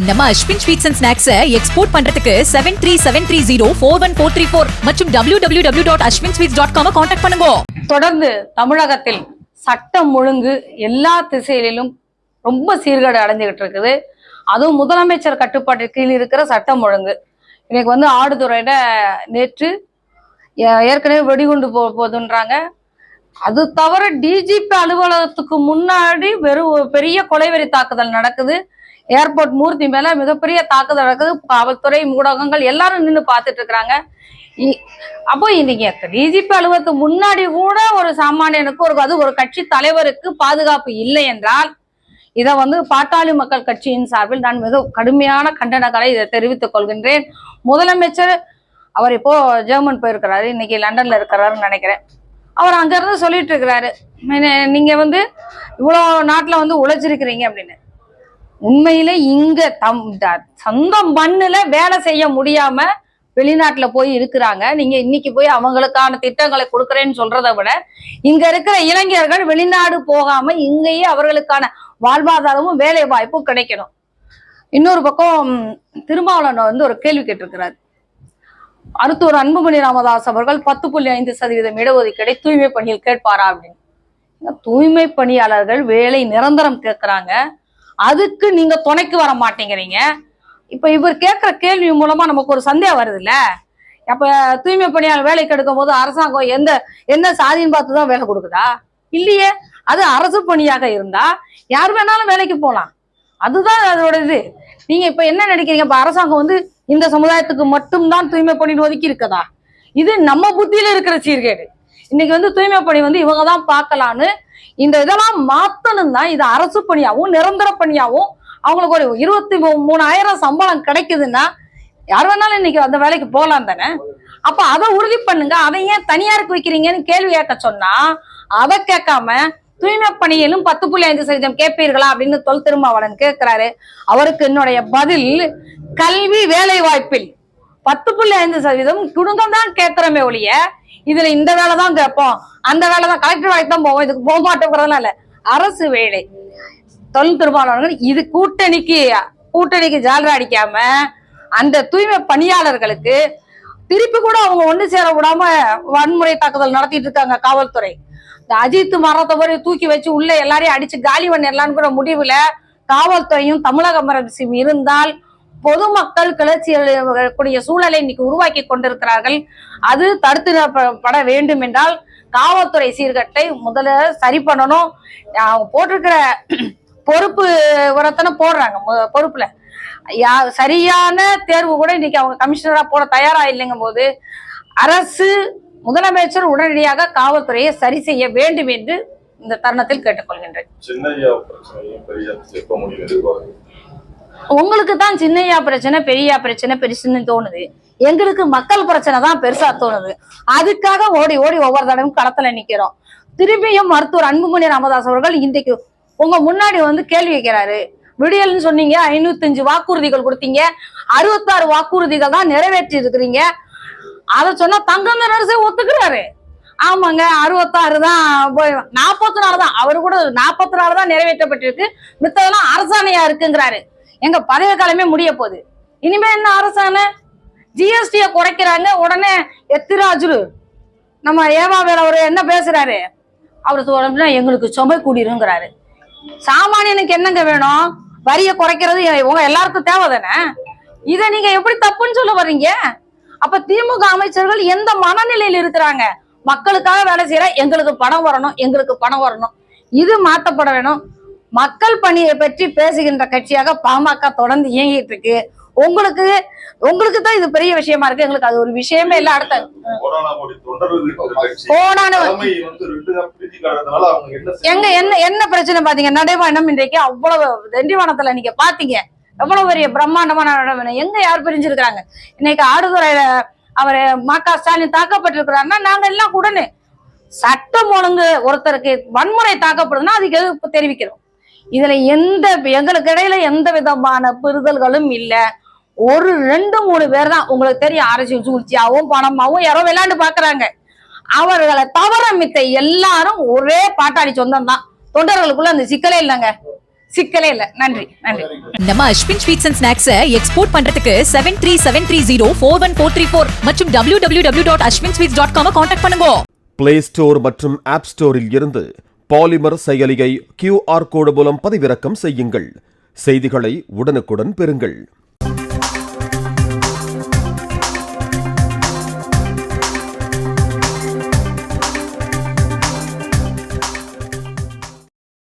நம்ம Ashwin sweets and snacks export பண்றதுக்கு 7373041434 மற்றும் www.ashwinsweets.com கான்டாக்ட் பண்ணுங்க. தொடர்ந்து தமிழகத்தில் சட்டம் ஒழுங்கு எல்லா திசையிலும் ரொம்ப சீர்கேடு அடைஞ்சுகிட்டு இருக்குது. அதுவும் முதலமைச்சர் கட்டுப்பாட்டின் கீழ் இருக்கிற சட்டம் ஒழுங்கு. இன்னைக்கு ஆடுதுறையில நேற்று ஏற்கனவே வெடிகுண்டு போகுதுன்றாங்க. அது தவிர டிஜிபி அலுவலகத்துக்கு முன்னாடி பெரிய கொலைவெறி தாக்குதல் நடக்குது. ஏர்போர்ட் மூர்த்தி மேல மிகப்பெரிய தாக்குதல் நடக்குது. காவல்துறை ஊடகங்கள் எல்லாரும் நின்று பார்த்துட்டு இருக்கிறாங்க. அப்போ இன்னைக்கு டிஜிபி அலுவலகத்துக்கு முன்னாடி கூட ஒரு சாமானியனுக்கு ஒரு கட்சி தலைவருக்கு பாதுகாப்பு இல்லை என்றால் இதை பாட்டாளி மக்கள் கட்சியின் சார்பில் நான் மிக கடுமையான கண்டனங்களை இதை தெரிவித்துக் கொள்கின்றேன். முதலமைச்சர் அவர் இப்போ ஜெர்மன் போயிருக்கிறாரு, இன்னைக்கு லண்டன்ல இருக்கிறாருன்னு நினைக்கிறேன். அவர் அங்க இருந்து சொல்லிட்டு இருக்கிறாரு, நீங்க இவ்வளோ நாட்டுல உழைச்சிருக்கிறீங்க அப்படின்னு. உண்மையிலே இங்க சொந்த மண்ணுல வேலை செய்ய முடியாம வெளிநாட்டுல போய் இருக்கிறாங்க. நீங்க இன்னைக்கு போய் அவங்களுக்கான திட்டங்களை கொடுக்குறேன்னு சொல்றதை விட இங்க இருக்கிற இளைஞர்கள் வெளிநாடு போகாம இங்கேயே அவர்களுக்கான வாழ்வாதாரமும் வேலை வாய்ப்பும் கிடைக்கணும். இன்னொரு பக்கம் திருமாவளவன் ஒரு கேள்வி கேட்டிருக்கிறார். மருத்துவர் அன்புமணி ராமதாஸ் அவர்கள் 10.5% இடஒதுக்கீடை தூய்மை பணியில் கேட்பாரா அப்படின்னு. தூய்மை பணியாளர்கள் வேலை நிரந்தரம் கேட்கிறாங்க, அதுக்கு நீங்க துணைக்கு வர மாட்டேங்கிறீங்க. இப்ப இவர் கேட்கிற கேள்வி மூலமா நமக்கு ஒரு சந்தேகம் வருது இல்ல. அப்ப தூய்மை பணியாளர் வேலைக்கு எடுக்கும் போது அரசாங்கம் என்ன சாதின்னு பார்த்துதான் வேலை கொடுக்குதா? இல்லையே. அது அரசு பணியாக இருந்தா யார் வேணாலும் வேலைக்கு போகலாம். அதுதான் அதோட இது. நீங்க இப்ப என்ன நினைக்கிறீங்க? இப்ப அரசாங்கம் இந்த சமுதாயத்துக்கு மட்டும்தான் தூய்மை பணி ஒதுக்கி இருக்கதா? இது நம்ம புத்தியில இருக்கிற சீர்கேடு. இன்னைக்கு தூய்மை பணி இவங்கதான் பார்க்கலான்னு இந்த இதெல்லாம் மாத்தணும் தான். இது அரசு பணியாவும் நிரந்தர பணியாவும் அவங்களுக்கு ஒரு 23,000 சம்பளம் கிடைக்குதுன்னா யார் வேணாலும் இன்னைக்கு அந்த வேலைக்கு போகலாம் தானே. அப்ப அதை உறுதி பண்ணுங்க. அதை ஏன் தனியாருக்கு வைக்கிறீங்கன்னு கேள்வி கேட்க சொன்னா அதை கேட்காம தூய்மை பணியிலும் 10.5% கேட்பீர்களா அப்படின்னு திருமாவளவன் கேட்கிறாரு. அவருக்கு என்னுடைய பதில், கல்வி வேலை வாய்ப்பில் 10.5% குடும்பம் தான் கேட்கிறோமே ஒழிய இதுல இந்த வேலை தான் கேட்போம், அந்த வேலை தான் கலெக்டர் வேலைக்கு தான் போவோம், இதுக்கு போக மாட்டோங்கிறதுலாம் இல்ல. அரசு வேலை திருமாவளவன் இது கூட்டணிக்கு ஜாலரா அடிக்காம அந்த தூய்மை பணியாளர்களுக்கு திருப்பி கூட அவங்க ஒன்று சேர விடாம வன்முறை தாக்குதல் நடத்திட்டு இருக்காங்க காவல்துறை. அஜித் மரத்தவரை தூக்கி வச்சு உள்ள எல்லாரையும் அடிச்சு காலி பண்ணிடலான்னு முடிவுல காவல்துறையும் தமிழக அரசும் இருந்தால் பொதுமக்கள் கிளர்ச்சி கூடிய சூழலை இன்னைக்கு உருவாக்கி கொண்டிருக்கிறார்கள். அது தடுத்துப்பட வேண்டும் என்றால் காவல்துறை சீர்கட்டை முதல்ல சரி பண்ணணும். போட்டிருக்கிற பொறுப்பு உரத்தனை போடுறாங்க. பொறுப்புல சரியான தேர்வு கூட இன்னைக்கு அவங்க கமிஷனரா போட தயாரா இல்லைங்கும் போது அரசு முதலமைச்சர் உடனடியாக காவல்துறையை சரி செய்ய வேண்டும் என்று இந்த தருணத்தில் கேட்டுக்கொள்கின்றேன். உங்களுக்கு தான் சின்னையா பிரச்சனை பெரியா பிரச்சனை பெருசுன்னு தோணுது, எங்களுக்கு மக்கள் பிரச்சனை தான் பெருசா தோணுது. அதுக்காக ஓடி ஒவ்வொரு தடவையும் களத்துல நிக்கிறோம். திரும்பியும் மருத்துவர் அன்புமணி ராமதாஸ் அவர்கள் இன்றைக்கு உங்க முன்னாடி கேள்வி வைக்கிறாரு. விடியல்னு சொன்னீங்க, 505 வாக்குறுதிகள் கொடுத்தீங்க, 66 வாக்குறுதிகள் தான் நிறைவேற்றி இருக்கிறீங்க. அதை சொன்னா தங்கம் அரசே ஒத்துக்கிறாரு. ஆமாங்க, 66 தான் 44 தான், அவரு கூட 44 தான் நிறைவேற்றப்பட்டிருக்கு, மித்ததெல்லாம் அரசாணையா இருக்குங்கிறாரு. எங்க பதவி காலமே முடிய போகுது, இனிமே என்ன அரசாணை? ஜிஎஸ்டிய குறைக்கிறாங்க. உடனே எத்திராஜு நம்ம ஏவாவேல அவரு என்ன பேசுறாரு? அவரு எங்களுக்கு சுமை கூடிருங்கிறாரு. சாமானியனுக்கு என்னங்க வேணும்? வரிய குறைக்கிறது உங்க எல்லாருக்கும் தேவை தானே. இதை நீங்க எப்படி தப்புன்னு சொல்ல வர்றீங்க? அப்ப திமுக அமைச்சர்கள் எந்த மனநிலையில் இருக்கிறாங்க? மக்களுக்காக வேலை செய்யற, எங்களுக்கு பணம் வரணும், இது மாற்றப்பட வேணும். மக்கள் பணியை பற்றி பேசுகின்ற கட்சியாக பாமக தொடர்ந்து இயங்கிட்டு இருக்கு. உங்களுக்கு தான் இது பெரிய விஷயமா இருக்கு, எங்களுக்கு அது ஒரு விஷயமே இல்ல. அடுத்த என்ன பிரச்சனை பாத்தீங்க? நடைபயணம் இன்றைக்கு அவ்வளவு திண்டிவனத்துல நீங்க பாத்தீங்க, எவ்வளவு பெரிய பிரம்மாண்டமான நடைபயணம். எங்க யார் பிரிஞ்சிருக்கிறாங்க? இன்னைக்கு ஆடுதுறையில அவரு ம.க. ஸ்டாலின் தாக்கப்படுறாருன்னா நாங்க எல்லாம் உடனே சட்டம் ஒழுங்கு ஒருத்தருக்கு வன்முறை தாக்கப்படுதுன்னா அதுக்கு எதிர்ப்பு தெரிவிக்கிறோம். இதுல எங்களுக்கு இடையில எந்த விதமான புரிதல்களும் இல்ல. ஒரு 2-3 பேர் தான் உங்களுக்கு தெரியும், அரசியல் சூழ்ச்சியாவும் பணமாவும் யாரோ விளையாண்டு பாக்குறாங்க. அவர்களை தவிர மித்த எல்லாரும் ஒரே பாட்டாளி சொந்தம் தான். தொண்டர்களுக்குள்ள அந்த சிக்கலே இல்லைங்க. சிக்கலே இல்லை. நன்றி நன்றி. நம்ம Ashwin sweets and snacks export பண்றதுக்கு 7373041434 மற்றும் www.ashwinsweets.com கான்டாக்ட் பண்ணுங்க. பிளே ஸ்டோர் மற்றும் ஆப் ஸ்டோரில் இருந்து பாலிமர் செயலியை QR கோடு மூலம் பதிவிறக்கம் செய்யுங்கள். செய்திகளை உடனுக்குடன் பெறுங்கள்.